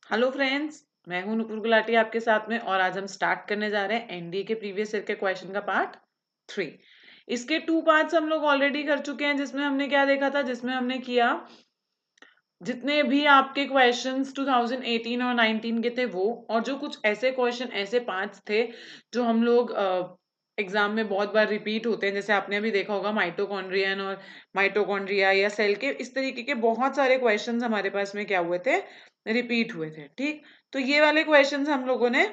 Hello friends, मैं हूं नुपुर गुलाटी आपके साथ में और आज हम स्टार्ट करने जा रहे हैं एनडीए के प्रीवियस ईयर के क्वेश्चन का पार्ट 3। इसके 2 पार्ट्स हम लोग ऑलरेडी कर चुके हैं, जिसमें हमने क्या देखा था, जिसमें हमने किया जितने भी आपके क्वेश्चंस 2018 और 19 के थे वो, और जो कुछ ऐसे क्वेश्चन ऐसे 5 थे जो हम लोग एग्जाम में बहुत बार रिपीट होते हैं, जैसे आपने अभी देखा होगा माइटोकॉन्ड्रियन और माइटोकॉन्ड्रिया या सेल के, इस तरीके के बहुत सारे क्वेश्चंस हमारे पास में क्या हुए थे, रिपीट हुए थे। ठीक, तो ये वाले क्वेश्चंस हम लोगों ने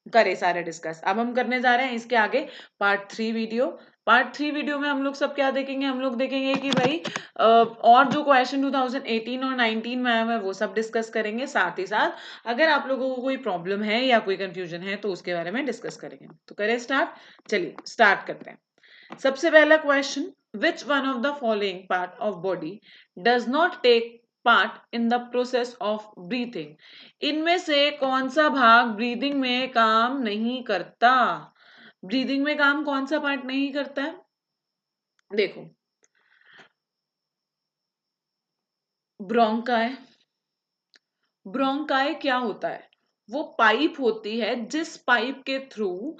करे सारे डिस्कस। अब हम करने जा रहे हैं इसके आगे पार्ट थ्री वीडियो में हम लोग सब क्या देखेंगे, हम लोग देखेंगे कि भाई और जो क्वेश्चन 2018 और 19 में आया हुआ है वो सब डिस्कस करेंगे। साथ ही साथ अगर आप लोगों को कोई प्रॉब्लम है या कोई कंफ्यूजन है तो उसके बारे में डिस्कस करेंगे। तो करें स्टार्ट, चलिए स्टार्ट करते हैं। सबसे पहला question, which one of the following part of body does not take part in the process of breathing. इनमें से कौन सा भाग ब्रीदिंग में काम नहीं करता? ब्रीदिंग में काम कौन सा पार्ट नहीं करता है? देखो, ब्रोंकाई। ब्रोंकाई क्या होता है? वो पाइप होती है जिस पाइप के थ्रू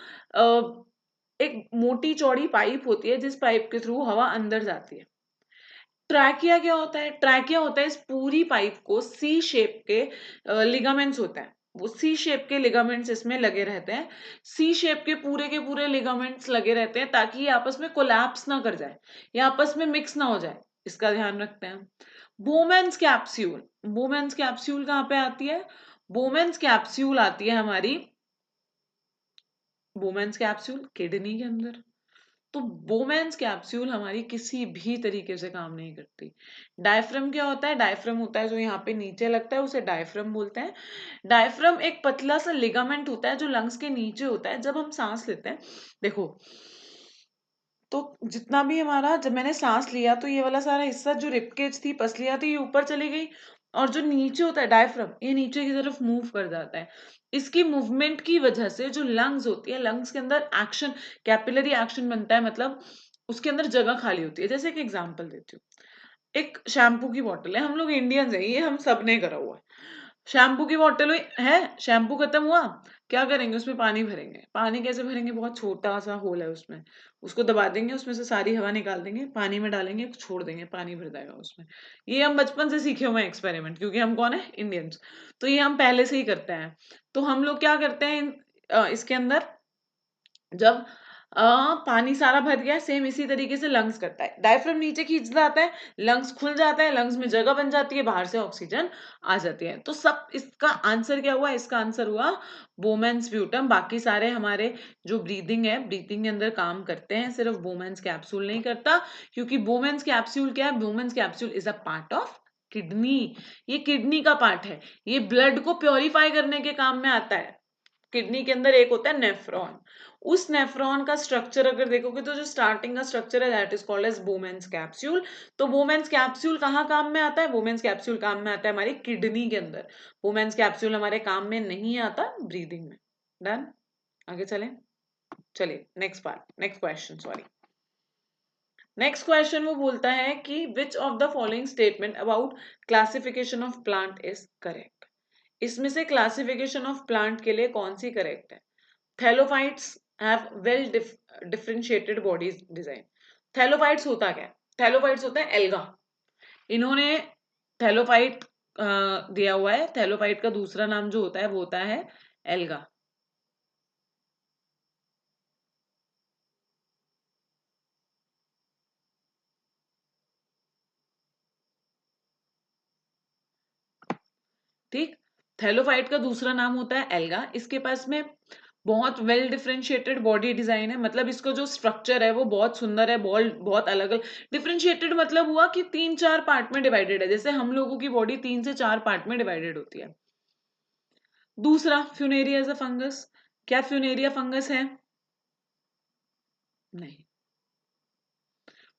एक मोटी चौड़ी पाइप होती है जिस पाइप के थ्रू हवा अंदर जाती है। ट्रैकिया क्या होता है? ट्रैकिया होता है इस पूरी पाइप को सी शेप के लिगामेंट्स होते हैं, वो सी शेप के लिगामेंट्स इसमें लगे रहते हैं। सी शेप के पूरे लिगामेंट्स लगे रहते हैं ताकि ये आपस में कोलैप्स ना कर जाए या आपस में मिक्स ना हो जाए, इसका ध्यान रखते हैं। बोमेंस कैप्सूल, बोमेंस कैप्सूल कहाँ पे आती है? बोमेंस कैप्सूल आती है हमारी, बोमेंस कैप्सूल किडनी के अंदर। तो बोमेंस कैप्सूल हमारी किसी भी तरीके से काम नहीं करती। डायफ्राम क्या होता है? डायफ्राम होता है जो यहाँ पे नीचे लगता है, उसे डायफ्राम बोलते हैं। डायफ्राम एक पतला सा लिगामेंट होता है जो लंग्स के नीचे होता है। जब हम सांस लेते हैं, देखो, तो जितना भी हमारा, जब मैंने सांस लिया तो ये वाला सारा हिस्सा जो रिबकेज थी, पसलियां थी, ये ऊपर चली गई, और जो नीचे होता है डायफ्राम, ये नीचे की तरफ मूव कर जाता है। इसकी मूवमेंट की वजह से जो लंग्स होती है, लंग्स के अंदर एक्शन, कैपिलरी एक्शन बनता है, मतलब उसके अंदर जगह खाली होती है। जैसे एक एग्जांपल देती हूँ, एक शैम्पू की बोतल है, हम लोग इंडियंस हैं, ये हम सब ने करा हुआ है। शैम्पू की बोतल है, शैम्पू खत्म हुआ, क्या करेंगे, उसमें पानी भरेंगे। पानी कैसे भरेंगे? बहुत छोटा सा होल है उसमें, उसको दबा देंगे, उसमें से सारी हवा निकाल देंगे, पानी में डालेंगे, छोड़ देंगे, पानी भर जाएगा उसमें। ये हम बचपन से सीखे हुए हैं एक्सपेरिमेंट, क्योंकि हम कौन है, इंडियंस। तो ये हम पहले से ही करते हैं। तो हम लोग क्या करते हैं इसके अंदर, जब पानी सारा भर गया, सेम इसी तरीके से लंग्स करता है। डायफ्राम नीचे खींच जाता है, लंग्स खुल जाता है, लंग्स में जगह बन जाती है, बाहर से ऑक्सीजन आ जाती है। तो सब, इसका आंसर क्या हुआ? इसका आंसर हुआ बोमेंस ब्यूटम। बाकी सारे हमारे जो ब्रीदिंग है, ब्रीदिंग के अंदर काम करते हैं, सिर्फ बोमेंस कैप्सूल नहीं करता। क्योंकि बोमेंस कैप्सूल क्या है? बोमेंस capsule is a part of kidney. ये किडनी का पार्ट है, ये ब्लड को प्योरीफाई करने के काम में आता है। किडनी के अंदर एक होता है नेफ्रॉन, उस नेफ्रॉन का स्ट्रक्चर अगर देखोगे तो जो स्टार्टिंग का स्ट्रक्चर है, that is called as Bowman's capsule. तो बोमेंस कैप्सूल कहाँ काम में आता है? बोमेंस कैप्सूल काम में आता है हमारी किडनी के अंदर। बोमेंस कैप्सूल हमारे काम में नहीं आता ब्रीदिंग में। डन, आगे चलें। चलिए next part, next question, sorry. Next question वो बोलता है कि which of the following statement about classification of plant is correct. इसमें से क्लासिफिकेशन ऑफ प्लांट के लिए कौन सी करेक्ट है? Thallophytes have well differentiated body design. Thallophytes होता क्या है? थैलोफाइट्स होता है एल्गा। इन्होंने थैलोफाइट दिया हुआ है। थैलोफाइट का दूसरा नाम जो होता है वो होता है एल्गा। ठीक, थैलोफाइट का दूसरा नाम होता है एल्गा। इसके पास में बहुत वेल डिफरेंशिएटेड बॉडी डिजाइन है, मतलब इसका जो स्ट्रक्चर है वो बहुत सुंदर है, बहुत बहुत अलग अलग। डिफरेंशिएटेड मतलब हुआ कि 3-4 पार्ट में डिवाइडेड है, जैसे हम लोगों की बॉडी 3 से 4 पार्ट में डिवाइडेड होती है। दूसरा, फ्यूनेरिया एज अ फंगस। क्या फ्यूनेरिया फंगस है? नहीं,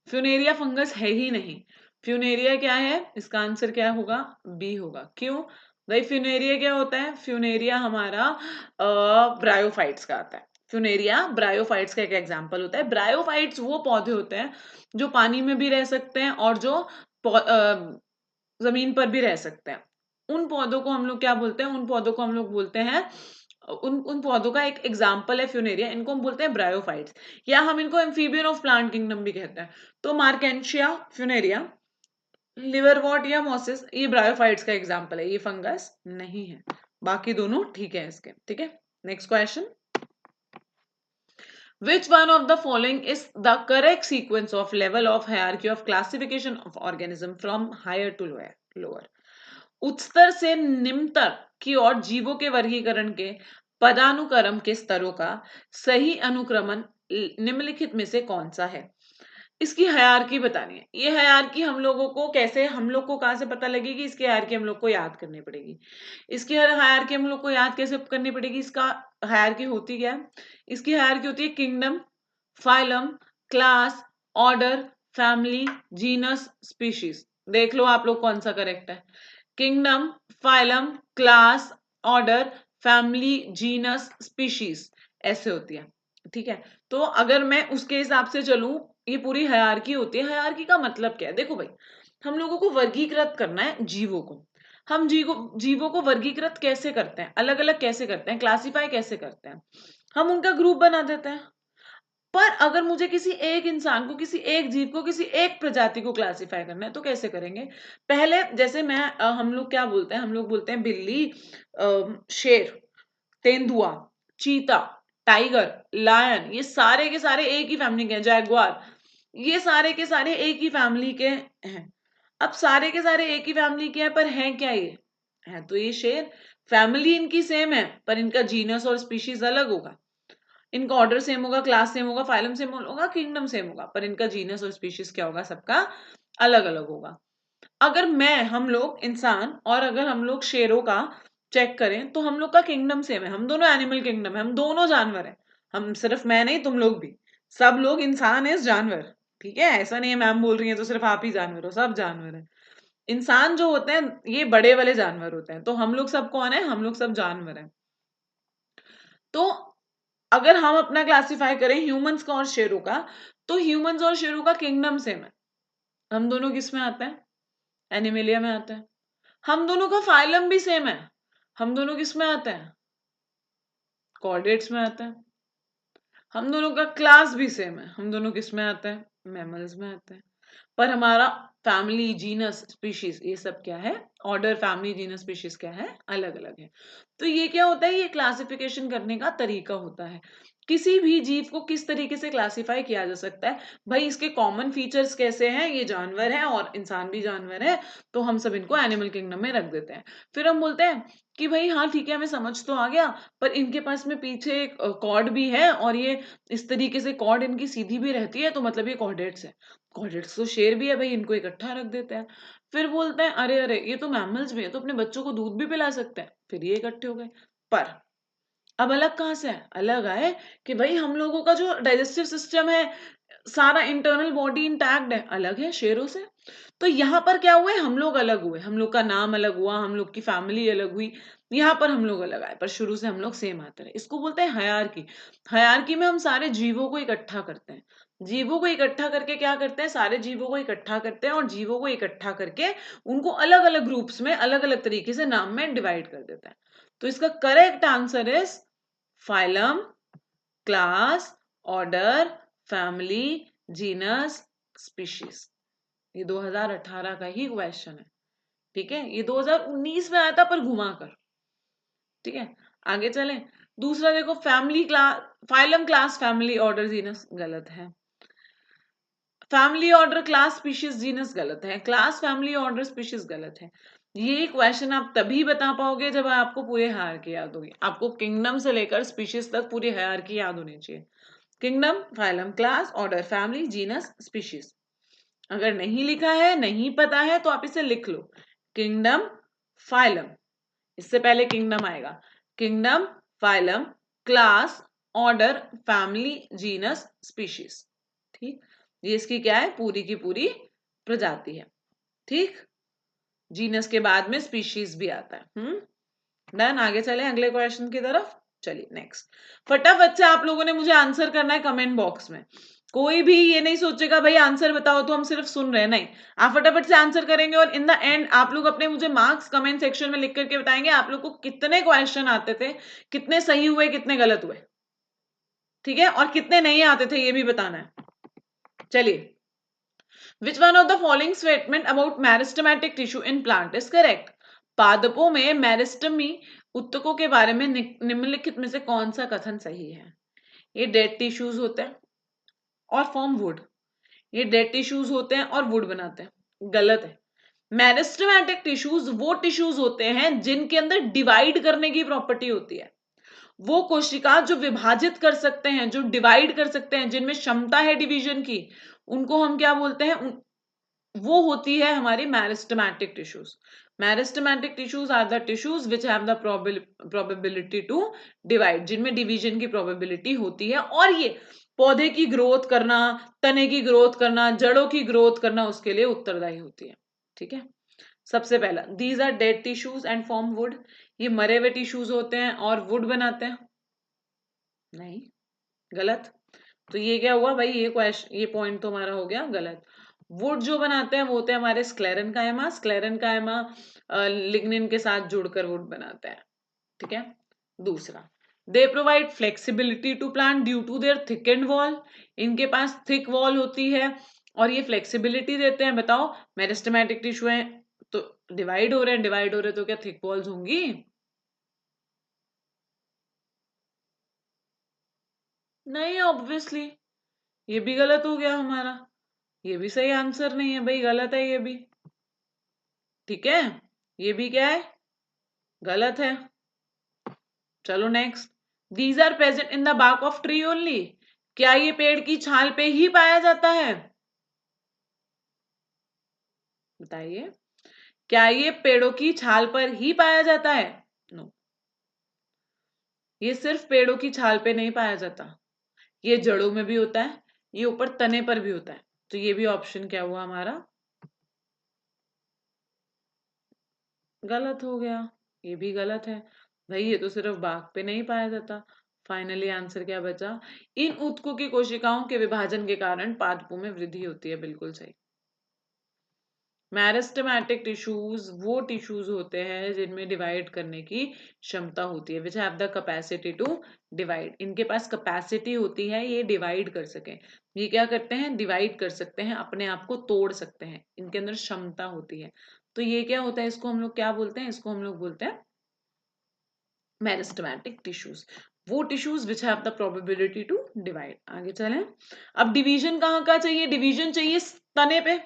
फ्यूनेरिया फंगस है ही नहीं। फ्यूनेरिया क्या है? इसका आंसर क्या होगा? बी होगा। क्यों भाई? फ्यूनेरिया क्या होता है? फ्यूनेरिया हमारा ब्रायोफाइट्स का आता है। फ्यूनेरिया ब्रायोफाइट्स का एक एग्जांपल होता है। ब्रायोफाइट्स वो पौधे होते हैं जो पानी में भी रह सकते हैं और जो जमीन पर भी रह सकते हैं। उन पौधों को हम लोग क्या बोलते हैं, उन पौधों को हम लोग बोलते हैं, उन पौधों का एक एग्जाम्पल है फ्यूनेरिया, इनको हम बोलते हैं ब्रायोफाइट्स, या हम इनको एम्फीबियन ऑफ प्लांट किंगडम भी कहते हैं। तो मार्केंशिया, फ्यूनेरिया, लिवरवॉर्ट या मोसिस, ये ब्रायोफाइट्स का एग्जाम्पल है, ये फंगस नहीं है। बाकी दोनों ठीक है इसके, ठीक है। Next question, which one of the following is the correct sequence of level of hierarchy of classification of organism from higher to lower? उच्चतर से निम्नतर की ओर जीवों के वर्गीकरण के पदानुक्रम के स्तरों का सही अनुक्रमण निम्नलिखित में से कौन सा है? इसकी हायरार्की बतानी है। ये हायरार्की हम लोगों को कैसे, हम लोग को कहाँ से पता लगेगी? इसकी हायरार्की हम लोग को याद करनी पड़ेगी। इसकी हायरार्की हम लोग को याद कैसे करनी पड़ेगी? इसका हायरार्की होती क्या है? इसकी हायरार्की होती है kingdom, phylum, class, order, family, genus, species. देख लो आप लोग कौन सा करेक्ट है। Kingdom, phylum, class, order, family, genus, species, ऐसे होती है, ठीक है। तो अगर मैं उसके हिसाब से चलूं, ये पूरी हायरार्की होती है। हायरार्की का मतलब क्या है? देखो भाई, हम लोगों को वर्गीकृत करना है जीवों को। हम जीवों को वर्गीकृत कैसे करते हैं, अलग अलग कैसे करते हैं, क्लासिफाई कैसे करते हैं? हम उनका ग्रुप बना देते हैं। पर अगर मुझे किसी एक इंसान को, किसी एक जीव को, किसी एक प्रजाति को क्लासिफाई करना है तो कैसे करेंगे? पहले जैसे हम लोग क्या बोलते हैं? हम लोग बोलते हैं बिल्ली, शेर, तेंदुआ, चीता, टाइगर, लायन, ये सारे के सारे एक ही फैमिली के हैं। जैगुआर, ये सारे के सारे एक ही फैमिली के हैं। अब सारे के सारे एक ही फैमिली के हैं, पर हैं क्या ये? है तो ये शेर। फैमिली इनकी सेम है, पर इनका जीनस और स्पीशीज अलग होगा। इनका ऑर्डर सेम होगा, क्लास सेम होगा, फाइलम सेम होगा, किंगडम सेम होगा, पर इनका जीनस और स्पीशीज क्या होगा? सबका अलग अलग होगा। अगर हम लोग इंसान और अगर हम लोग शेरों का चेक करें तो हम लोग का किंगडम सेम है। हम दोनों एनिमल किंगडम है, हम दोनों जानवर हैं। हम सिर्फ मैं नहीं, तुम लोग भी, सब लोग इंसान है, जानवर, ठीक है। ऐसा नहीं है मैम बोल रही है तो सिर्फ आप ही जानवर हो, सब जानवर है। इंसान जो होते हैं ये बड़े वाले जानवर होते हैं, तो हम लोग सब कौन है? हम लोग सब जानवर हैं। तो अगर हम अपना क्लासिफाई करें ह्यूमंस का और शेरों का, तो ह्यूमंस और शेरों का किंगडम सेम है। हम दोनों किस में आते हैं? एनिमेलिया में आते हैं। हम दोनों का फाइलम भी सेम है। हम दोनों किस में आते हैं? कॉर्डेट्स में आते हैं। हम दोनों का क्लास भी सेम है। हम दोनों किस में आते हैं? मैमल्स में आते हैं। पर हमारा फैमिली, जीनस, स्पीशीज, ये सब क्या है? ऑर्डर, फैमिली, जीनस, स्पीशीज क्या है? अलग अलग है। तो ये क्या होता है? ये क्लासिफिकेशन करने का तरीका होता है। किसी भी जीव को किस तरीके से क्लासिफाई किया जा सकता है? भाई इसके कॉमन फीचर्स कैसे हैं? ये जानवर है और इंसान भी जानवर है, तो हम सब इनको एनिमल किंगडम में रख देते हैं। फिर हम बोलते हैं कि भाई हाँ ठीक है, हमें समझ तो आ गया, पर इनके पास में पीछे एक कॉर्ड भी है, और ये इस तरीके से कॉर्ड इनकी सीधी भी रहती है, तो मतलब ये कॉर्डेट्स है। कॉर्डेट्स तो शेर भी है भाई, इनको इकट्ठा रख देते हैं। फिर बोलते हैं अरे अरे ये तो मैमल्स भी है, तो अपने बच्चों को दूध भी पिला सकते हैं, फिर ये इकट्ठे हो गए। पर अब अलग कहाँ से है? अलग आए कि भाई हम लोगों का जो डाइजेस्टिव सिस्टम है, सारा इंटरनल बॉडी इंटैक्ट है, अलग है शेरों से। तो यहाँ पर क्या हुए? हम लोग अलग हुए, हम लोग का नाम अलग हुआ, हम लोग की फैमिली अलग हुई, यहाँ पर हम लोग अलग आए, पर शुरू से हम लोग सेम आते रहे। इसको बोलते हैं हायरार्की। हायरार्की में हम सारे जीवों को इकट्ठा करते हैं। जीवों को इकट्ठा करके क्या करते हैं? सारे जीवों को इकट्ठा करते हैं, और जीवों को इकट्ठा करके उनको अलग अलग ग्रुप्स में अलग अलग तरीके से नाम में डिवाइड कर देते हैं। तो इसका correct answer is phylum, class, order, family, genus, species. ये 2018 का ही क्वेश्चन है, ठीक है। ये 2019 में आया था पर घुमाकर, ठीक है। आगे चलें। दूसरा देखो, family, class, phylum, class, family, order, genus, गलत है। Family, order, class, species, genus, गलत है। क्लास, फैमिली, ऑर्डर, स्पीशीज, गलत है। ये क्वेश्चन आप तभी बता पाओगे जब आपको पूरे हायरार्की याद होगी। आपको किंगडम से लेकर स्पीशीज तक पूरी हायरार्की याद होनी चाहिए। Kingdom, phylum, class, order, family, genus, species. अगर नहीं लिखा है, नहीं पता है, तो आप इसे लिख लो। किंगडम, फाइलम, इससे पहले किंगडम आएगा। Kingdom, phylum, class, order, family, genus, species, ठीक। ये इसकी क्या है? पूरी की पूरी प्रजाति है, ठीक। जीनस के बाद में स्पीशीज भी आता है। डन। आगे चले अगले क्वेश्चन की तरफ। चलिए नेक्स्ट। फटाफट से आप लोगों ने मुझे आंसर करना है कमेंट बॉक्स में। कोई भी ये नहीं सोचेगा भाई आंसर बताओ, तो हम सिर्फ सुन रहे हैं, नहीं, आप फटाफट से आंसर करेंगे और इन द एंड आप लोग अपने मुझे मार्क्स कमेंट सेक्शन में लिख करके बताएंगे आप लोग को कितने क्वेश्चन आते थे, कितने सही हुए, कितने गलत हुए, ठीक है, और कितने नहीं आते थे ये भी बताना है। चलिए, विच one of the following statement about meristematic tissue in plant is correct? पादपों में मेरिस्टेमी उत्तकों के बारे में निम्नलिखित में से कौन सा कथन सही है? ये डेड टिश्यूज होते हैं और फॉर्म वुड, ये डेड टिश्यूज होते हैं और वुड बनाते हैं, गलत है। मेरिस्टेमेटिक टिश्यूज वो टिश्यूज होते हैं जिनके अंदर डिवाइड करने की प्रॉपर्टी होती है, वो कोशिका जो विभाजित कर सकते हैं, जो डिवाइड कर सकते हैं, जिनमें क्षमता है डिवीजन की, उनको हम क्या बोलते हैं? वो होती है हमारी meristematic tissues. Meristematic tissues are the tissues which have the probability to divide, जिनमें डिवीजन की प्रोबेबिलिटी होती है, और ये पौधे की ग्रोथ करना, तने की ग्रोथ करना, जड़ों की ग्रोथ करना, उसके लिए उत्तरदायी होती है, ठीक है। सबसे पहला, these are dead tissues and form wood, ये मरे हुए टिश्यूज होते हैं और वुड बनाते हैं, नहीं, गलत। तो ये क्या हुआ भाई, ये क्वेश्चन, ये पॉइंट तो हमारा हो गया गलत। वुड जो बनाते हैं वो होते हैं हमारे स्क्लेरेनकाइमा, स्क्लेरेनकाइमा लिग्निन के साथ जुड़कर वुड बनाते हैं, ठीक है। दूसरा, they provide flexibility to plant due to their thick and wall, इनके पास थिक वॉल होती है और ये फ्लेक्सिबिलिटी देते हैं। बताओ, मेरिस्टेमेटिक टिश्यू है तो डिवाइड हो रहे हैं, डिवाइड हो रहे हैं तो क्या थिक वॉल्स होंगी? नहीं, ऑब्वियसली ये भी गलत हो गया हमारा, ये भी सही आंसर नहीं है भाई, गलत है ये भी, ठीक है, ये भी क्या है, गलत है। चलो next, these are present in the bark of tree only, क्या ये पेड़ की छाल पे ही पाया जाता है? बताइए, क्या ये पेड़ों की छाल पर ही पाया जाता है? नो, ये सिर्फ पेड़ों की छाल पे नहीं पाया जाता, ये जड़ों में भी होता है, ये ऊपर तने पर भी होता है, तो ये भी ऑप्शन क्या हुआ हमारा, गलत हो गया, ये भी गलत है भाई, ये तो सिर्फ बाघ पे नहीं पाया जाता। फाइनली आंसर क्या बचा, इन ऊतकों की कोशिकाओं के विभाजन के कारण पादपों में वृद्धि होती है, बिल्कुल सही। मेरिस्टेमेटिक टिश्यूज वो टिश्यूज होते हैं जिनमें डिवाइड करने की क्षमता होती है, which have the capacity to divide, इनके पास कैपेसिटी होती है ये डिवाइड कर सकें, ये क्या करते हैं, डिवाइड कर सकते हैं, अपने आप को तोड़ सकते हैं, इनके अंदर क्षमता होती है। तो ये क्या होता है, इसको हम लोग क्या बोलते हैं, इसको हम लोग बोलते हैं मेरिस्टेमेटिक टिश्यूज, वो tissues which have the probability to divide. आगे चलें, अब डिवीजन कहाँ का चाहिए, डिवीजन चाहिए तने पे,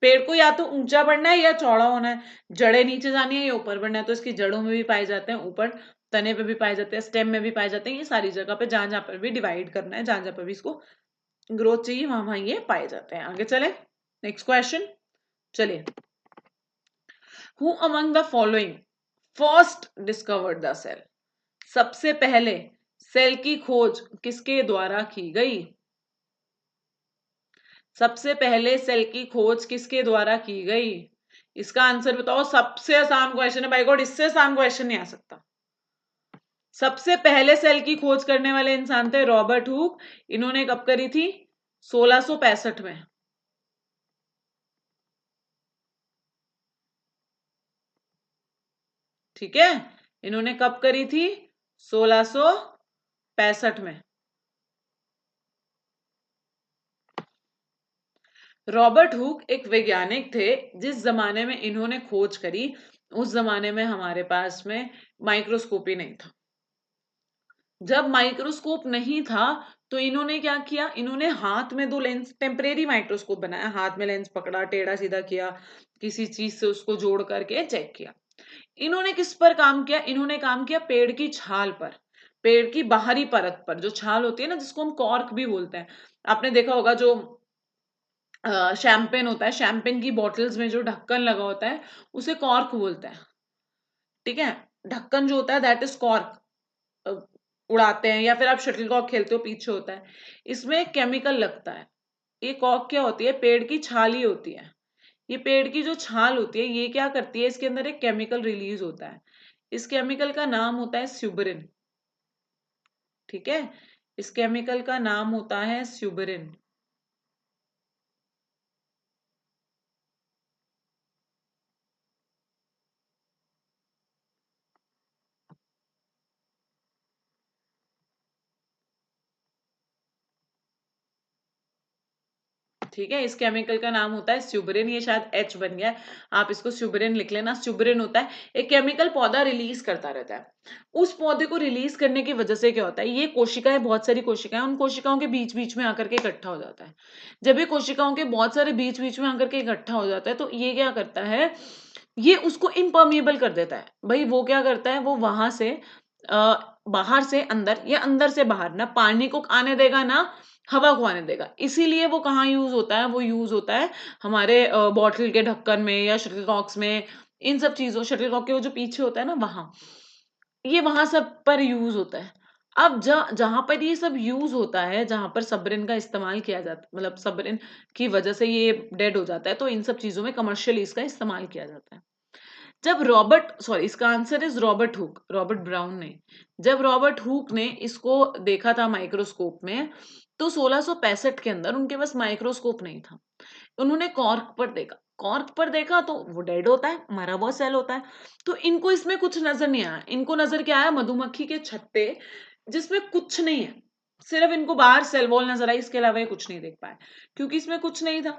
पेड़ को या तो ऊंचा बढ़ना है या चौड़ा होना है, जड़ें नीचे जानी है या ऊपर बढ़ना है, तो इसकी जड़ों में भी पाए जाते हैं, ऊपर तने पे भी पाए जाते हैं, स्टेम में भी पाए जाते हैं, ये सारी जगह पे जहां जहां पर भी डिवाइड करना है, जहां जहां पर भी इसको ग्रोथ चाहिए, वहां वहां ये पाए जाते हैं। आगे चले, नेक्स्ट क्वेश्चन, चलिए, who among the following first discovered the cell, सबसे पहले सेल की खोज किसके द्वारा की गई? सबसे पहले सेल की खोज किसके द्वारा की गई? इसका आंसर बताओ, सबसे आसान क्वेश्चन है भाई गॉड, इससे आसान क्वेश्चन नहीं आ सकता। सबसे पहले सेल की खोज करने वाले इंसान थे रॉबर्ट हुक, इन्होंने कब करी थी, 1665 में, ठीक है, इन्होंने कब करी थी, 1665 में। रॉबर्ट हुक एक वैज्ञानिक थे, जिस जमाने में इन्होंने खोज करी उस जमाने में हमारे पास में माइक्रोस्कोप ही नहीं था। जब माइक्रोस्कोप नहीं था तो इन्होंने क्या किया, इन्होंने हाथ में दो लेंस, टेम्परेरी माइक्रोस्कोप बनाया, हाथ में लेंस पकड़ा, टेढ़ा सीधा किया, किसी चीज से उसको जोड़ करके चेक किया। इन्होंने किस पर काम किया, इन्होंने काम किया पेड़ की छाल पर, पेड़ की बाहरी परत पर, जो छाल होती है ना, जिसको हम कॉर्क भी बोलते हैं। आपने देखा होगा जो शैंपेन होता है, शैंपेन की बॉटल्स में जो ढक्कन लगा होता है उसे कॉर्क बोलते हैं, ठीक है, ढक्कन जो होता है दैट इज कॉर्क, उड़ाते हैं या फिर आप शटलकॉक खेलते हो, पीछे होता है, इसमें एक केमिकल लगता है। ये कॉर्क क्या होती है, पेड़ की छाल ही होती है, ये पेड़ की जो छाल होती है ये क्या करती है, इसके अंदर एक केमिकल रिलीज होता है, इस केमिकल का नाम होता है स्यूबरिन, ठीक है, इस केमिकल का नाम होता है स्यूबरिन। ठीक है, इस केमिकल का नाम होता है स्यूबरिन, ये शायद H बन गया है, आप इसको स्यूबरिन लिख लेना। स्यूबरिन होता है एक केमिकल, पौधा रिलीज करता रहता है। उस पौधे को रिलीज करने की वजह से क्या होता है, ये कोशिकाएं, बहुत सारी कोशिकाएं, उन कोशिकाओं के बीच बीच में आकर के इकट्ठा हो जाता है। जब ये कोशिकाओं के बहुत सारे बीच बीच में आकर के इकट्ठा हो जाता है तो ये क्या करता है, ये उसको इम्पर्मिएबल कर देता है। भाई वो क्या करता है, वो वहां से बाहर से अंदर या अंदर से बाहर ना पानी को आने देगा ना हवा को आने देगा। इसीलिए वो कहाँ यूज होता है, वो यूज होता है हमारे बॉटल के ढक्कन में या शटलकॉक्स में, इन सब चीजों, शटलकॉक के वो जो पीछे होता है ना वहां, ये वहां सब पर यूज होता है। अब जहां पर ये सब यूज होता है, जहां पर सबरिन का इस्तेमाल किया जाता, मतलब सबरिन की वजह से ये डेड हो जाता है, तो इन सब चीजों में कमर्शियली इसका इस्तेमाल किया जाता है। जब रॉबर्ट, सॉरी इसका answer is Robert Hooke, Robert brown ने, जब रॉबर्ट हुक ने इसको देखा था माइक्रोस्कोप में, तो 1665 के अंदर उनके पास माइक्रोस्कोप नहीं था। उन्होंने कॉर्क पर देखा, कॉर्क पर देखा तो वो डेड होता है, मरा हुआ सेल होता है। तो इनको इसमें कुछ नजर नहीं आया, इनको नजर क्या आया, मधुमक्खी के छत्ते जिसमें कुछ नहीं है, सिर्फ इनको बाहर सेल वॉल नजर आई, इसके अलावा ये कुछ नहीं देख पाए क्योंकि इसमें कुछ नहीं था।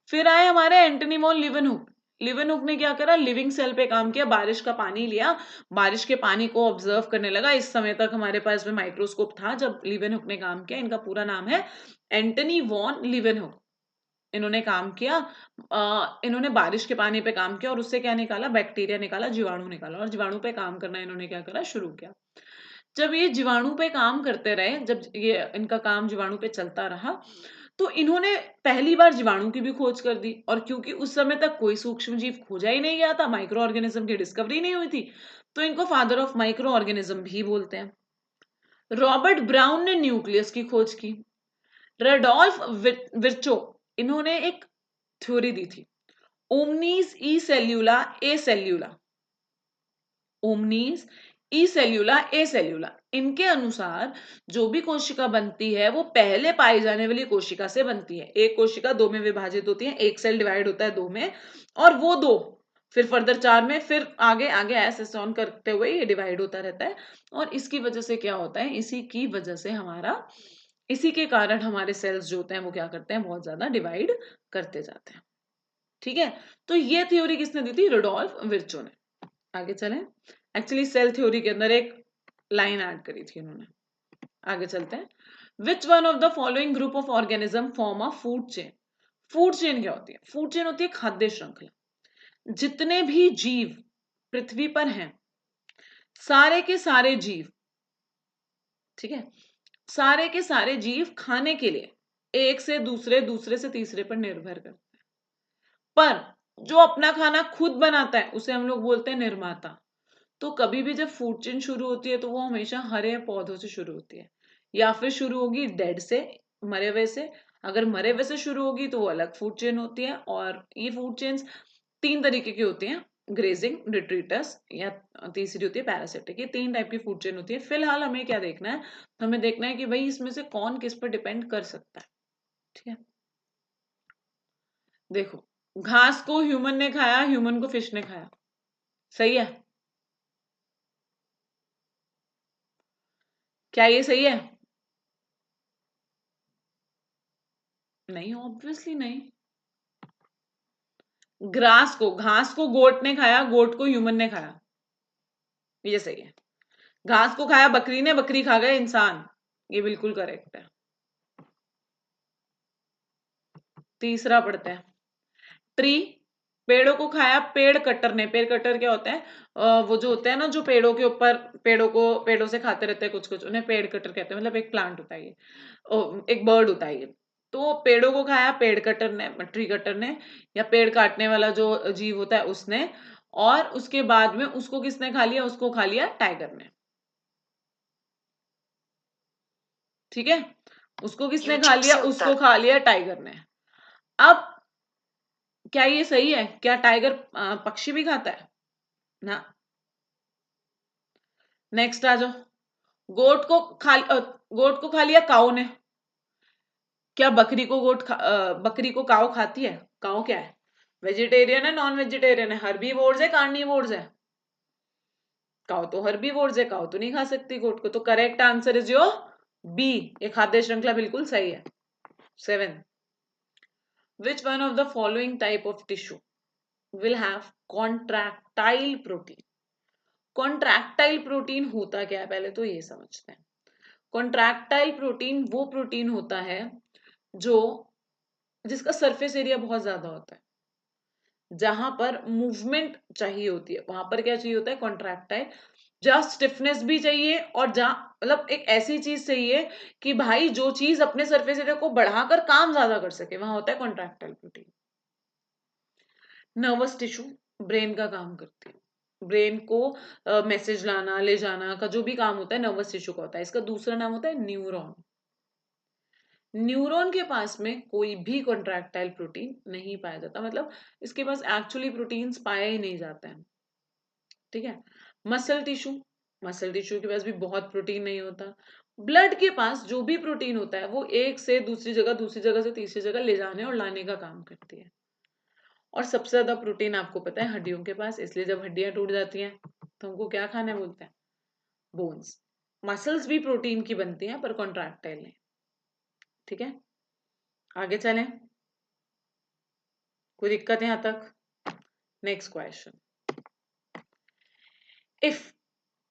फिर आए हमारे एंटनी वॉन लिवनहुक। लिवनहुक ने क्या करा, लिविंग सेल पे काम किया, बारिश का पानी लिया, बारिश के पानी को ऑब्जर्व करने लगा। इस समय तक हमारे पास में माइक्रोस्कोप था जब लिवनहुक ने काम किया। इनका पूरा नाम है एंटनी वॉन लिवनहुक। इन्होंने काम किया, इन्होंने बारिश के पानी पे काम किया और उससे क्या निकाला, बैक्टीरिया निकाला, जीवाणु निकाला, और जीवाणु पे काम करना इन्होंने क्या करा, शुरू किया। जब ये जीवाणु पे काम करते रहे, जब ये इनका काम जीवाणु पे चलता रहा, तो इन्होंने पहली बार जीवाणु की भी खोज कर दी। और क्योंकि उस समय तक कोई सूक्ष्म जीव खोजा ही नहीं गया था, माइक्रो ऑर्गेनिज्म की डिस्कवरी नहीं हुई थी, तो इनको फादर ऑफ माइक्रो ऑर्गेनिज्म भी बोलते हैं। रॉबर्ट ब्राउन ने न्यूक्लियस की खोज की। रेडोल्फ विर्चो, इन्होंने एक थ्योरी दी थी, ओमनीस ई सेल्यूला ए सेल्यूला, ओमनीस ई सेल्यूला ए सेल्यूला। इनके अनुसार जो भी कोशिका बनती है वो पहले पाई जाने वाली कोशिका से बनती है। एक कोशिका दो में विभाजित होती है, एक सेल डिवाइड होता है दो में, और वो दो फिर फर्दर चार में, फिर आगे आगे ऐसे ऑन करते हुए ये डिवाइड होता रहता है। और इसकी वजह से क्या होता है, इसी की वजह से हमारा, इसी के कारण हमारे सेल्स जो होते हैं वो क्या करते हैं, बहुत ज्यादा डिवाइड करते जाते हैं। ठीक है, तो ये थ्योरी किसने दी थी, रुडोल्फ विर्चो ने। आगे चलें, एक्चुअली सेल थ्योरी के अंदर एक लाइन ऐड करी थी उन्होंने। आगे चलते हैं, विच one of the following group of organism form a food chain. Food chain क्या होती है, फूड चेन होती है खाद्य श्रृंखला। जितने भी जीव पृथ्वी पर हैं, सारे के सारे जीव, ठीक है, सारे के सारे जीव खाने के लिए एक से दूसरे, दूसरे से तीसरे पर निर्भर करते हैं। पर जो अपना खाना खुद बनाता है उसे हम लोग बोलते हैं निर्माता। तो कभी भी जब फूड चेन शुरू होती है तो वो हमेशा हरे पौधों से शुरू होती है, या फिर शुरू होगी डेड से, मरे हुए से। अगर मरे हुए से शुरू होगी तो वो अलग फूड चेन होती है। और ये फूड चेन्स तीन तरीके की होती हैं, ग्रेजिंग, डिट्रीटस, या तीसरी होती है पैरासिटिक। ये तीन टाइप की फूड चेन होती है। फिलहाल हमें क्या देखना है, हमें देखना है कि भाई इसमें से कौन किस पर डिपेंड कर सकता है। ठीक है, देखो, घास को ह्यूमन ने खाया, ह्यूमन को फिश ने खाया, सही है? क्या ये सही है? नहीं, ऑब्वियसली नहीं। घास को गोट ने खाया, गोट को ह्यूमन ने खाया, ये सही है। घास को खाया बकरी ने, बकरी खा गए इंसान, ये बिल्कुल करेक्ट है। तीसरा पढ़ते हैं, ट्री, पेड़ों को खाया पेड़ कटर ने। पेड़ कटर क्या होता है, वो जो होते हैं ना, जो पेड़ों के ऊपर, पेड़ों से खाते रहते हैं कुछ कुछ, उन्हें पेड़ कटर कहते हैं। मतलब एक प्लांट होता है ये, एक बर्ड होता है ये। तो पेड़ों को खाया पेड़ कटर ने, ट्री कटर ने, या पेड़ काटने वाला जो जीव होता है उसने। और उसके बाद में उसको किसने खा लिया, उसको खा लिया टाइगर ने। ठीक है, उसको किसने खा लिया, उसको खा लिया टाइगर ने। अब क्या ये सही है, क्या टाइगर पक्षी भी खाता है ना? नेक्स्ट आ जाओ, गोट को खा लिया काऊ ने। क्या बकरी को काऊ खाती है? काऊ क्या है, वेजिटेरियन है, नॉन वेजिटेरियन है, हर्बीवोर्स है, कार्निवोर्स है? काऊ तो हर्बीवोर्स है, काऊ तो नहीं खा सकती गोट को। तो correct answer is your B, ये खाद्य श्रृंखला बिल्कुल सही है। 7, Which one of the following type of tissue will have contractile protein? Contractile protein होता क्या है पहले तो ये समझते हैं। कॉन्ट्रैक्टाइल प्रोटीन वो प्रोटीन होता है जो जिसका सरफेस एरिया बहुत ज्यादा होता है, जहां पर मूवमेंट चाहिए होती है वहां पर क्या चाहिए होता है कॉन्ट्रैक्टाइल, जहां स्टिफनेस भी चाहिए और जहां मतलब एक ऐसी चीज चाहिए कि भाई जो चीज अपने सरफेस एरिया को बढ़ाकर काम ज्यादा कर सके, वहां होता है contractile protein. Nervous tissue brain का काम करती है, ब्रेन को मैसेज लाना ले जाना का जो भी काम होता है नर्वस टिश्यू का होता है। इसका दूसरा नाम होता है न्यूरॉन। न्यूरॉन के पास में कोई भी कॉन्ट्रैक्टाइल प्रोटीन नहीं पाया जाता, मतलब इसके पास एक्चुअली प्रोटीन्स पाया ही नहीं जाता है। ठीक है। मसल टिश्यू, मसल टिश्यू के पास भी बहुत प्रोटीन नहीं होता। ब्लड के पास जो भी प्रोटीन होता है वो एक से दूसरी जगह से तीसरी जगह ले जाने और लाने का काम करती है। और सबसे ज्यादा प्रोटीन आपको पता है हड्डियों के पास, इसलिए जब हड्डियां टूट जाती हैं तो हमको क्या खाने बोलते हैं, बोन्स। मसल्स भी प्रोटीन की बनती हैं पर कॉन्ट्रैक्टाइल नहीं। ठीक है, आगे चलें, कोई दिक्कत है यहां तक? Next question, if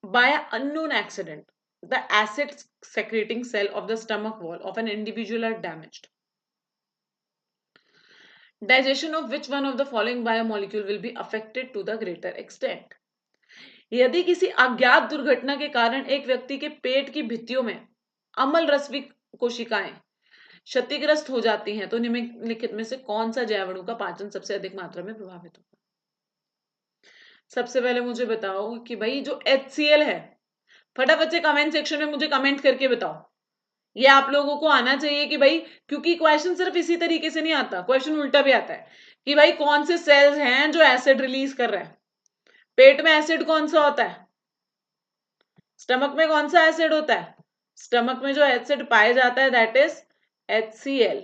bye unknown accident the acid secreting cell of the stomach wall of an individual are damaged, digestion of which one of the following biomolecule will be affected to the greater extent? यदि किसी अज्ञात दुर्घटना के कारण एक व्यक्ति के पेट की भित्तियों में अम्ल रश्मि कोशिकाएं क्षतिग्रस्त हो जाती हैं तो निम्नलिखित में से कौन सा जैवाणु का पाचन सबसे अधिक मात्रा में प्रभावित होगा? सबसे पहले मुझे बताओ कि भाई जो HCl है, फटाफट से कमेंट सेक्शन में मुझे कमेंट करके बताओ। ये आप लोगों को आना चाहिए कि भाई, क्योंकि क्वेश्चन सिर्फ इसी तरीके से नहीं आता, क्वेश्चन उल्टा भी आता है कि भाई कौन से सेल्स हैं जो एसिड रिलीज कर रहे हैं। पेट में एसिड कौन सा होता है, स्टमक में कौन सा एसिड होता है, स्टमक में जो एसिड पाया जाता है दैट इज HCl।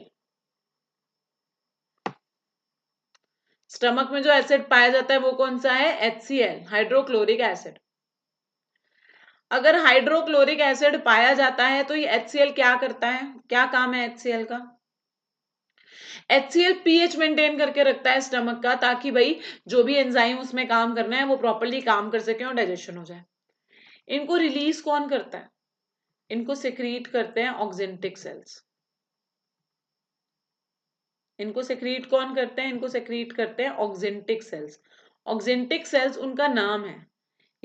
स्टमक में जो एसिड पाया जाता है वो कौन सा है, HCl, हाइड्रोक्लोरिक एसिड। अगर हाइड्रोक्लोरिक एसिड पाया जाता है तो ये HCl क्या करता है, क्या काम है HCl का? HCl पीएच मेंटेन करके रखता है स्टमक का, ताकि भाई जो भी एंजाइम उसमें काम करना है वो प्रॉपर्ली काम कर सके और डाइजेशन हो जाए। इनको रिलीज कौन करता है, इनको सिक्रीट करते हैं ऑक्जेंटिक सेल्स। इनको सिक्रीट कौन करते हैं, इनको सिक्रीट करते हैं ऑक्जेंटिक सेल्स। ऑक्जेंटिक सेल्स उनका नाम है।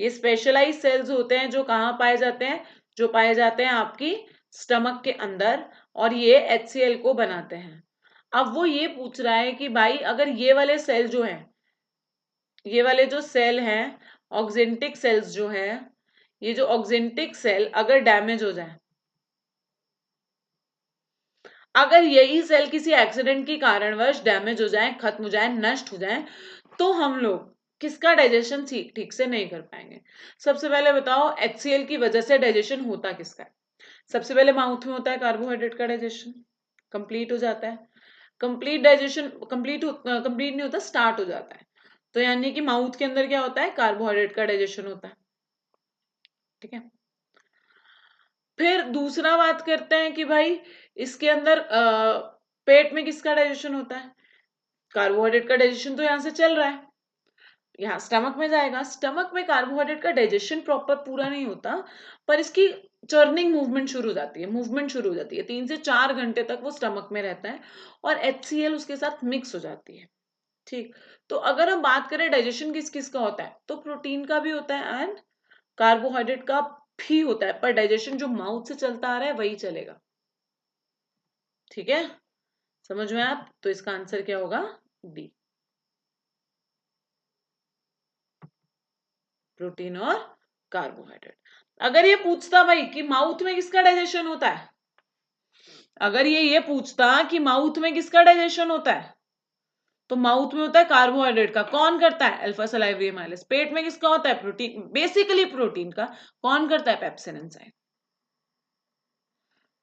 ये स्पेशलाइज सेल्स होते हैं जो कहाँ पाए जाते हैं, जो पाए जाते हैं आपकी स्टमक के अंदर, और ये HCl को बनाते हैं। अब वो ये पूछ रहा है कि भाई अगर ये वाले सेल जो हैं, ये वाले जो सेल हैं ऑक्जेंटिक सेल्स जो है, ये जो ऑक्जेंटिक सेल अगर डैमेज हो जाए, अगर यही सेल किसी एक्सीडेंट के कारणवश डैमेज हो जाए, खत्म हो जाए, नष्ट हो जाए, तो हम लोग किसका डाइजेशन ठीक से नहीं कर पाएंगे। सबसे पहले बताओ HCl की वजह से डाइजेशन होता किसका है? सबसे पहले माउथ में होता है कार्बोहाइड्रेट का डाइजेशन, कंप्लीट हो जाता है। कंप्लीट डाइजेशन कंप्लीट नहीं होता, स्टार्ट हो जाता है। तो यानी कि माउथ के अंदर क्या होता है, कार्बोहाइड्रेट का डाइजेशन होता है। ठीक है, फिर दूसरा बात करते हैं कि भाई इसके अंदर पेट में किसका डाइजेशन होता है, कार्बोहाइड्रेट का डाइजेशन तो यहां से चल रहा है, यहाँ स्टमक में जाएगा। स्टमक में कार्बोहाइड्रेट का डाइजेशन प्रॉपर पूरा नहीं होता, पर इसकी चर्निंग मूवमेंट शुरू हो जाती है, मूवमेंट शुरू हो जाती है। 3 से 4 घंटे तक वो स्टमक में रहता है और HCl उसके साथ मिक्स हो जाती है। ठीक, तो अगर हम बात करें डाइजेशन किस किस का होता है, तो प्रोटीन का भी होता है एंड कार्बोहाइड्रेट का भी होता है, पर डाइजेशन जो माउथ से चलता आ रहा है वही चलेगा। ठीक है, समझ में आप? तो इसका आंसर क्या होगा, डी, प्रोटीन और कार्बोहाइड्रेट। अगर ये पूछता भाई कि माउथ में किसका डाइजेशन होता है, अगर ये पूछता कि माउथ में किसका डाइजेशन होता है, तो माउथ में होता है कार्बोहाइड्रेट का, कौन करता है, अल्फा सलाइवरी एमाइलेज। पेट में किसका होता है, प्रोटीन, बेसिकली प्रोटीन का, कौन करता है, पेप्सिन एंजाइम।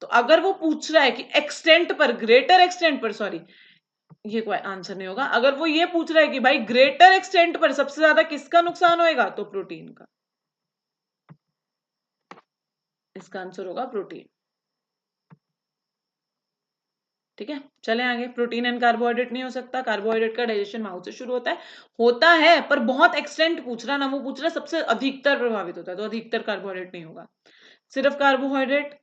तो अगर वो पूछ रहा है कि एक्सटेंट पर, ग्रेटर एक्सटेंट पर, सॉरी ये कोई आंसर नहीं होगा, अगर वो ये पूछ रहा है कि भाई ग्रेटर एक्सटेंट पर सबसे ज्यादा किसका नुकसान होएगा, तो प्रोटीन का। इसका आंसर होगा प्रोटीन। ठीक है, चले आगे। प्रोटीन एंड कार्बोहाइड्रेट नहीं हो सकता, कार्बोहाइड्रेट का डाइजेशन माउथ से शुरू होता है पर बहुत एक्सटेंट पूछ रहा ना, वो पूछ रहा सबसे अधिकतर प्रभावित होता है, तो अधिकतर कार्बोहाइड्रेट नहीं होगा। सिर्फ कार्बोहाइड्रेट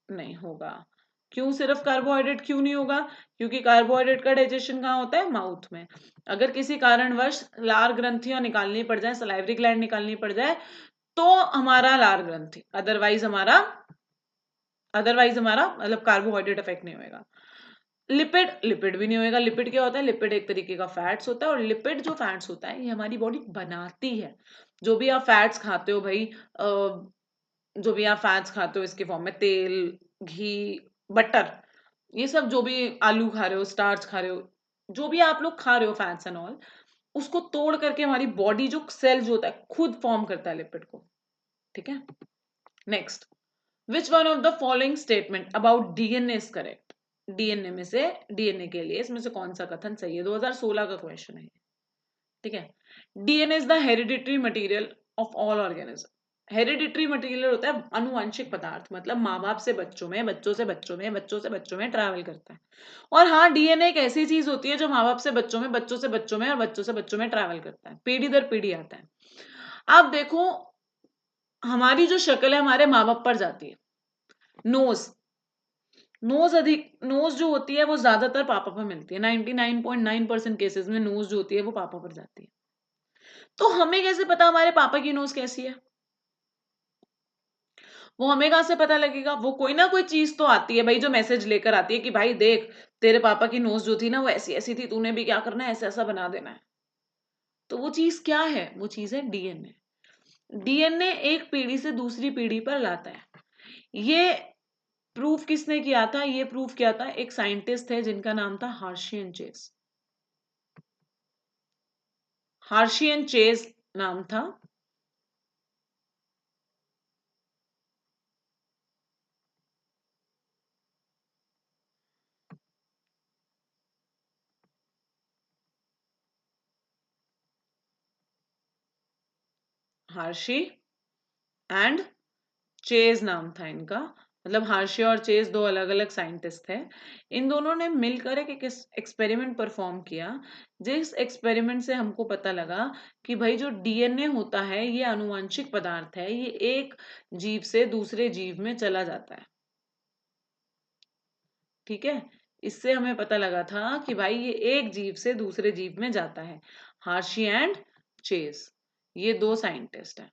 नहीं होगा। क्यों सिर्फ कार्बोहाइड्रेट क्यों नहीं होगा? क्योंकि कार्बोहाइड्रेट का डाइजेशन कहाँ होता है? माउथ में। अगर किसी कारणवश लार ग्रंथियां निकालनी पड़ जाए, सलाइवरी ग्लैंड निकालनी पड़ जाए, तो हमारा लार ग्रंथि, अदरवाइज हमारा मतलब कार्बोहाइड्रेट अफेक्ट नहीं होगा। लिपिड भी नहीं होगा। लिपिड क्या होता है? लिपिड एक तरीके का फैट्स होता है, और लिपिड जो फैट्स होता है ये हमारी बॉडी बनाती है। जो भी आप फैट्स खाते हो भाई, जो भी आप फैट्स खाते हो इसके फॉर्म में, तेल, घी, बटर, ये सब जो भी आलू खा रहे हो, स्टार्च खा रहे हो, जो भी आप लोग खा रहे हो फैट्स एंड ऑल, उसको तोड़ करके हमारी बॉडी जो सेल जो होता है खुद फॉर्म करता है लिपिड को। ठीक है, next, which one of the following statement about DNA is correct? DNA में से, डीएनए के लिए इसमें से कौन सा कथन सही है? 2016 का क्वेश्चन है। ठीक है, DNA is the hereditary material of all organism. Hereditary material होता है अनुवांशिक पदार्थ, मतलब माँ बाप से बच्चों में, बच्चों से बच्चों में, बच्चों से बच्चों में ट्रैवल करता है। और हाँ, डीएनए एक ऐसी चीज होती है जो माँ बाप से बच्चों में, बच्चों से बच्चों में और बच्चों से बच्चों में ट्रैवल करता है, पीढ़ी दर पीढ़ी आता है। आप देखो, हमारी जो शक्ल है हमारे माँ बाप पर जाती है। नोज, नोज जो होती है वो ज्यादातर पापा पर मिलती है। 99.9% केसेस में नोज जो होती है वो पापा पर जाती है। तो हमें कैसे पता हमारे पापा की नोज कैसी है? वो हमें कहां से पता लगेगा? वो कोई ना कोई चीज तो आती है भाई, जो मैसेज लेकर आती है कि भाई देख, तेरे पापा की नोज जो थी ना वो ऐसी ऐसी थी, तूने भी क्या करना है, ऐसा ऐसा बना देना है। तो वो चीज क्या है? वो चीज है डीएनए। डीएनए एक पीढ़ी से दूसरी पीढ़ी पर लाता है। ये प्रूफ किसने किया था? ये प्रूफ किया था एक साइंटिस्ट है जिनका नाम था हार्शी एंड चेस। हार्शी एंड चेस नाम था। हार्शी एंड चेज नाम था इनका। मतलब हार्शी और चेज दो अलग अलग साइंटिस्ट थे। इन दोनों ने मिलकर एक एक्सपेरिमेंट परफॉर्म किया, जिस एक्सपेरिमेंट से हमको पता लगा कि भाई जो डीएनए होता है ये आनुवंशिक पदार्थ है, ये एक जीव से दूसरे जीव में चला जाता है। ठीक है, इससे हमें पता लगा था कि भाई ये एक जीव से दूसरे जीव में जाता है। हार्शी एंड चेज, ये दो साइंटिस्ट हैं।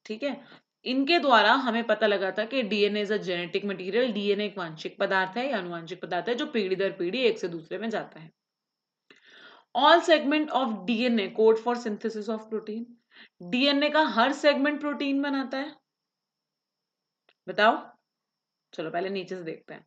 ठीक है, इनके द्वारा हमें पता लगा था कि DNA is a genetic material. DNA एक वांशिक पदार्थ है या अनुवांशिक पदार्थ है जो पीढ़ी दर पीढ़ी एक से दूसरे में जाता है। All segment of DNA code for synthesis of protein. DNA का हर सेगमेंट प्रोटीन बनाता है? बताओ। चलो पहले नीचे से देखते हैं।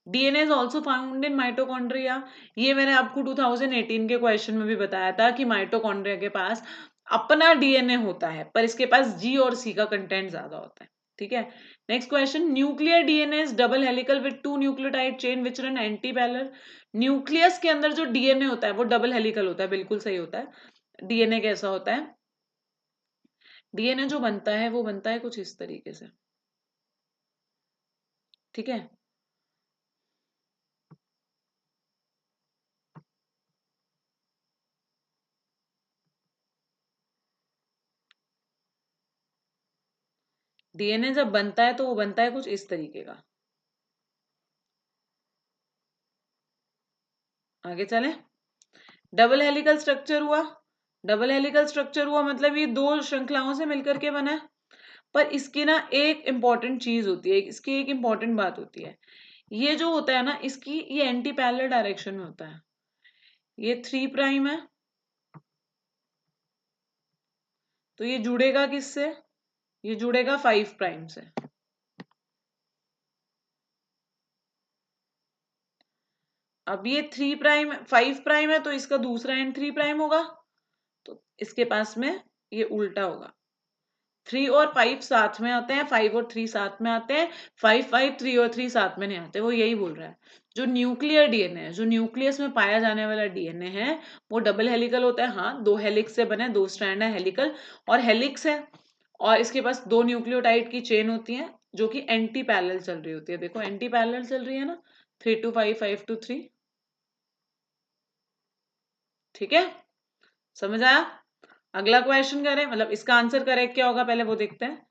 DNA is also found in mitochondria. ये मैंने आपको 2018 के क्वेश्चन में भी बताया था कि माइटोकॉन्ड्रिया के पास अपना डीएनए होता है, पर इसके पास जी और सी का कंटेंट ज्यादा होता है। ठीक है, next question, nuclear DNA is double helical with two nucleotide chain which run anti parallel. Nucleus के अंदर जो डीएनए होता है वो डबल हेलिकल होता है, बिल्कुल सही होता है। डीएनए कैसा होता है? डीएनए जो बनता है वो बनता है कुछ इस तरीके से। ठीक है, डीएनए जब बनता है तो वो बनता है कुछ इस तरीके का। आगे चले, डबल हेलिकल स्ट्रक्चर हुआ। डबल हेलिकल स्ट्रक्चर हुआ मतलब ये दो श्रृंखलाओं से मिलकर के बना है। पर इसकी ना एक इंपॉर्टेंट चीज होती है, इसकी एक इंपॉर्टेंट बात होती है। ये जो होता है ना, इसकी ये एंटी पैरेलल डायरेक्शन में होता है। ये 3' है, तो ये जुड़ेगा किससे? ये जुड़ेगा 5' से। अब ये 3' 5' है तो इसका दूसरा एंड 3' होगा, तो इसके पास में ये उल्टा होगा। 3 और 5 साथ में आते हैं, 5 और 3 साथ में आते हैं, 5 3 और 3 साथ में नहीं आते। वो यही बोल रहा है। जो न्यूक्लियर डीएनए है, जो न्यूक्लियस में पाया जाने वाला डीएनए है, वो डबल हेलिकल होता है। हाँ, दो हेलिक्स से बने, दो स्ट्रैंड है हेलिकल और हेलिक्स है, और इसके पास दो न्यूक्लियोटाइड की चेन होती है जो कि एंटी पैरेलल चल रही होती है। देखो एंटी पैरेलल चल रही है ना, 3 to 5, 5 to 3। ठीक है, समझ आया? अगला क्वेश्चन करें, मतलब इसका आंसर करेक्ट क्या होगा पहले वो देखते हैं।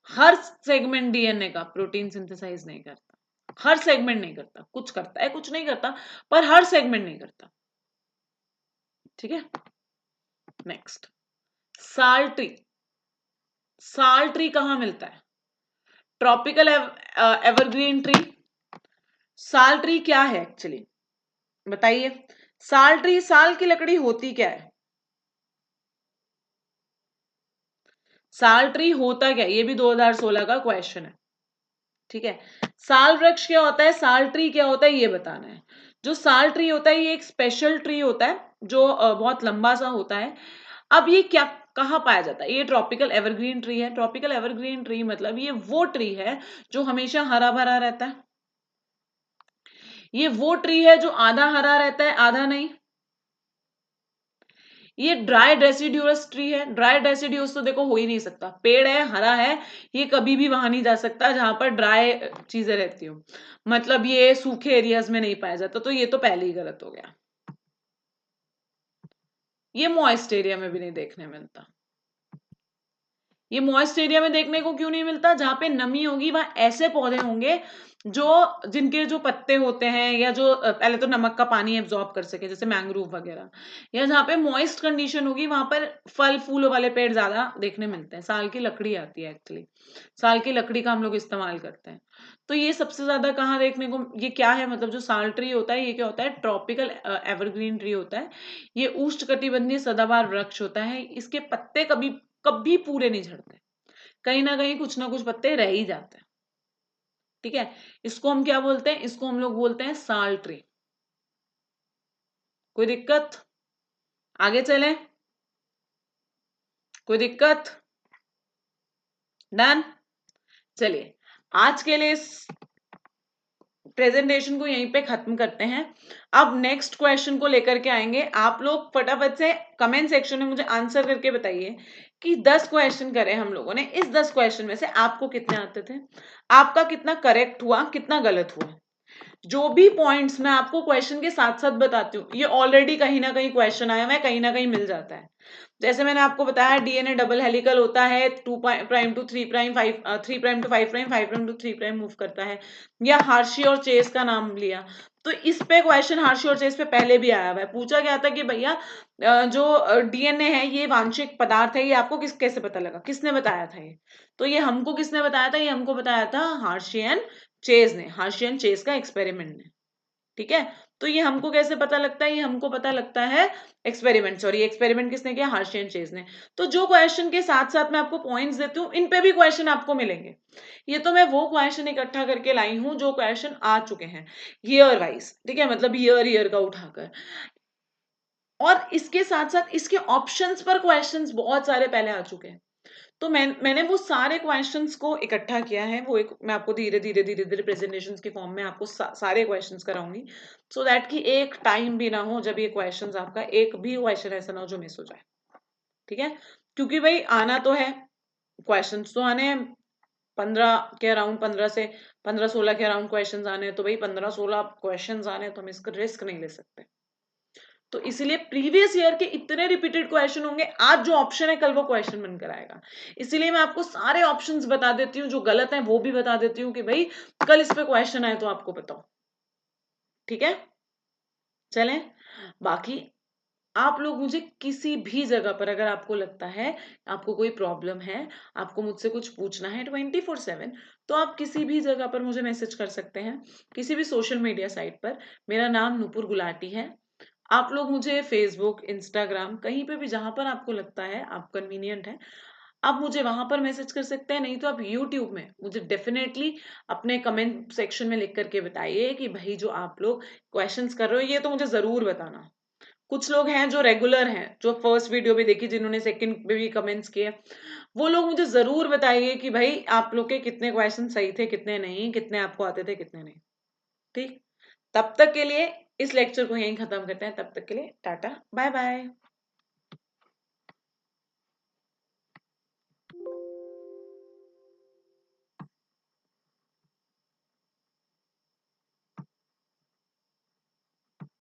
हर सेगमेंट डीएनए का प्रोटीन सिंथेसाइज नहीं करता, हर सेगमेंट नहीं करता, कुछ करता है कुछ नहीं करता, पर हर सेगमेंट नहीं करता। ठीक है, नेक्स्ट, साल ट्री। साल ट्री कहां मिलता है? Tropical evergreen tree. साल ट्री क्या है एक्चुअली, बताइए। साल ट्री, साल की लकड़ी होती क्या है? साल ट्री होता क्या है? ये भी 2016 का क्वेश्चन है। ठीक है, साल वृक्ष क्या होता है, साल ट्री क्या होता है, ये बताना है। जो साल ट्री होता है ये एक स्पेशल ट्री होता है जो बहुत लंबा सा होता है। अब ये क्या, कहाँ पाया जाता है? ये ट्रॉपिकल एवरग्रीन ट्री है। ट्रॉपिकल एवरग्रीन ट्री मतलब ये वो ट्री है जो हमेशा हरा भरा रहता है। ये वो ट्री है जो आधा हरा रहता है आधा नहीं। ये ड्राई डेसिडियस ट्री है। ड्राई डेसिडियस तो देखो हो ही नहीं सकता, पेड़ है हरा है, ये कभी भी वहां नहीं जा सकता जहां पर ड्राई चीजें रहती हो, मतलब ये सूखे एरियाज में नहीं पाया जाता, तो ये तो पहले ही गलत हो गया। ये मॉइस्ट एरिया में भी नहीं देखने मिलता। ये मॉइस्ट एरिया में देखने को क्यों नहीं मिलता? जहां पे नमी होगी वहां ऐसे पौधे होंगे जो, जिनके जो पत्ते होते हैं या जो पहले तो नमक का पानी एब्जॉर्ब कर सके, जैसे मैंग्रोव वगैरह, या जहां पे मॉइस्ट कंडीशन होगी वहां पर फल फूल वाले पेड़ ज्यादा देखने मिलते हैं। साल की लकड़ी आती है एक्चुअली, साल की लकड़ी का हम लोग इस्तेमाल करते हैं। तो ये सबसे ज्यादा कहाँ देखने को, ये क्या है, मतलब जो साल ट्री होता है ये क्या होता है? ट्रॉपिकल एवरग्रीन ट्री होता है। ये उष्णकटिबंधीय सदाबहार वृक्ष होता है। इसके पत्ते कभी कभी पूरे नहीं झड़ते, कहीं ना कुछ पत्ते रह ही जाते हैं। ठीक है, इसको हम क्या बोलते हैं? इसको हम लोग बोलते हैं साल ट्री। कोई दिक्कत? आगे चलें, कोई दिक्कत? डन। चलिए, आज के लिए इस प्रेजेंटेशन को यहीं पे खत्म करते हैं। अब नेक्स्ट क्वेश्चन को लेकर के आएंगे। आप लोग फटाफट से कमेंट सेक्शन में मुझे आंसर करके बताइए कि 10 क्वेश्चन करे हम लोगों ने, इस 10 क्वेश्चन में से आपको कितने आते थे, आपका कितना करेक्ट हुआ, कितना गलत हुआ। जो भी पॉइंट्स मैं आपको क्वेश्चन के साथ साथ बताती हूँ, ये ऑलरेडी कहीं ना कहीं क्वेश्चन आया हुआ है, कहीं ना कहीं मिल जाता है। जैसे मैंने आपको बताया डीएनए डबल हेलिकल होता है, 2 prime to 3 prime, 5 3 prime to 5 prime, 5 prime to 3 prime move करता है। या हार्शी और चेस का नाम लिया, तो इस पे क्वेश्चन हार्शी और चेस पे पहले भी आया हुआ है। पूछा गया था कि भैया जो डीएनए है ये वांशिक पदार्थ है, ये आपको कैसे पता लगा, किसने बताया था ये? तो ये हमको किसने बताया था? ये हमको बताया था हार्शी एंड चेस ने, हार्शी एंड चेस का एक्सपेरिमेंट ने। ठीक है, तो ये हमको कैसे पता लगता है? ये हमको पता लगता है एक्सपेरिमेंट, सॉरी एक्सपेरिमेंट किसने किया? हार्शी एंड चेस ने। तो जो क्वेश्चन के साथ साथ मैं आपको पॉइंट्स देती हूँ, इन पे भी क्वेश्चन आपको मिलेंगे। ये तो मैं वो क्वेश्चन इकट्ठा करके लाई हूं जो क्वेश्चन आ चुके हैं ईयर वाइज। ठीक है, मतलब ईयर का उठाकर, और इसके साथ साथ इसके ऑप्शंस पर क्वेश्चंस बहुत सारे पहले आ चुके हैं। तो मैंने वो सारे क्वेश्चंस को इकट्ठा किया है, वो एक मैं आपको धीरे धीरे प्रेजेंटेशंस के फॉर्म में आपको सारे क्वेश्चंस कराऊंगी, सो दैट कि एक टाइम भी ना हो जब ये क्वेश्चंस, आपका एक भी क्वेश्चन ऐसा ना हो जो मिस हो जाए। ठीक है, क्योंकि भाई आना तो है, क्वेश्चंस तो आने हैं 15 के अराउंड, 15 से 16 के अराउंड क्वेश्चन आने हैं, तो भाई 15-16 क्वेश्चन आने हैं तो हम इसका रिस्क नहीं ले सकते। तो इसीलिए प्रीवियस ईयर के इतने रिपीटेड क्वेश्चन होंगे, आज जो ऑप्शन है कल वो क्वेश्चन बनकर आएगा। इसीलिए मैं आपको सारे ऑप्शंस बता देती हूँ, जो गलत है वो भी बता देती हूँ कि भाई कल इस पे क्वेश्चन आए तो आपको बताओ। ठीक है, चलें। बाकी आप लोग मुझे किसी भी जगह पर, अगर आपको लगता है आपको कोई प्रॉब्लम है, आपको मुझसे कुछ पूछना है 24/7, तो आप किसी भी जगह पर मुझे मैसेज कर सकते हैं, किसी भी सोशल मीडिया साइट पर। मेरा नाम नूपुर गुलाटी है। आप लोग मुझे फेसबुक, इंस्टाग्राम, कहीं पे भी जहां पर आपको लगता है आप कन्वीनियंट है, आप मुझे वहां पर मैसेज कर सकते हैं। नहीं तो आप यूट्यूब में मुझे डेफिनेटली अपने कमेंट सेक्शन में लिख करके बताइए कि भाई जो आप लोग क्वेश्चंस कर रहे हो ये तो मुझे जरूर बताना। कुछ लोग हैं जो रेगुलर हैं, जो फर्स्ट वीडियो भी देखी, जिन्होंने सेकंड पे भी कमेंट्स किए, वो लोग मुझे जरूर बताइए कि भाई आप लोग के कितने क्वेश्चन सही थे, कितने नहीं, कितने आपको आते थे, कितने नहीं। ठीक, तब तक के लिए इस लेक्चर को यहीं खत्म करते हैं। तब तक के लिए टाटा बाय बाय।